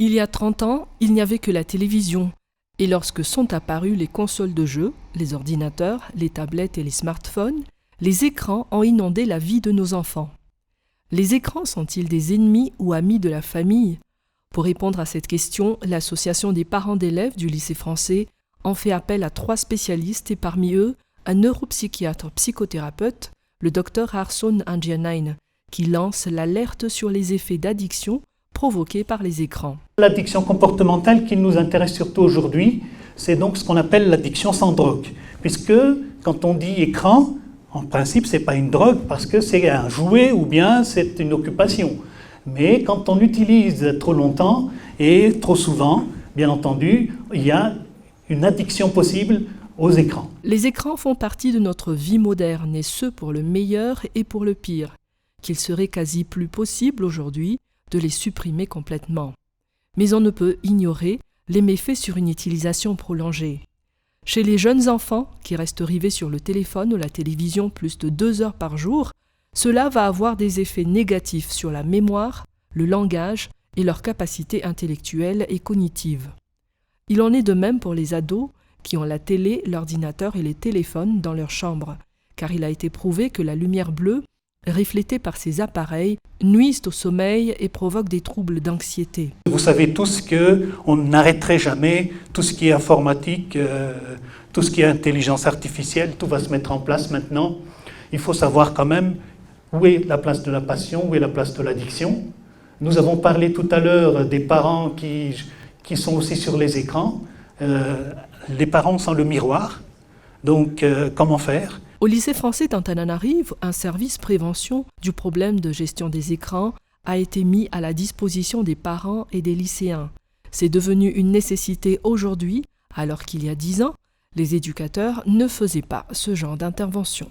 Il y a 30 ans, il n'y avait que la télévision. Et lorsque sont apparues les consoles de jeux, les ordinateurs, les tablettes et les smartphones, les écrans ont inondé la vie de nos enfants. Les écrans sont-ils des ennemis ou amis de la famille? Pour répondre à cette question, l'association des parents d'élèves du lycée français en fait appel à 3 spécialistes et parmi eux, un neuropsychiatre psychothérapeute, le Dr Arson Angianain, qui lance l'alerte sur les effets d'addiction provoqués par les écrans. L'addiction comportementale qui nous intéresse surtout aujourd'hui, c'est donc ce qu'on appelle l'addiction sans drogue. Puisque quand on dit écran, en principe, ce n'est pas une drogue parce que c'est un jouet ou bien c'est une occupation. Mais quand on l'utilise trop longtemps et trop souvent, bien entendu, il y a une addiction possible aux écrans. Les écrans font partie de notre vie moderne et ce pour le meilleur et pour le pire, qu'il serait quasi plus possible aujourd'hui de les supprimer complètement. Mais on ne peut ignorer les méfaits sur une utilisation prolongée. Chez les jeunes enfants qui restent rivés sur le téléphone ou la télévision plus de 2 heures par jour, cela va avoir des effets négatifs sur la mémoire, le langage et leur capacité intellectuelle et cognitive. Il en est de même pour les ados qui ont la télé, l'ordinateur et les téléphones dans leur chambre, car il a été prouvé que la lumière bleue, reflétée par ces appareils, nuisent au sommeil et provoquent des troubles d'anxiété. Vous savez tous qu'on n'arrêterait jamais tout ce qui est informatique, tout ce qui est intelligence artificielle, tout va se mettre en place maintenant. Il faut savoir quand même où est la place de la passion, où est la place de l'addiction. Nous avons parlé tout à l'heure des parents qui sont aussi sur les écrans. Les parents sont le miroir, donc comment faire ? Au lycée français d'Antananarivo, un service prévention du problème de gestion des écrans a été mis à la disposition des parents et des lycéens. C'est devenu une nécessité aujourd'hui, alors qu'il y a 10 ans, les éducateurs ne faisaient pas ce genre d'intervention.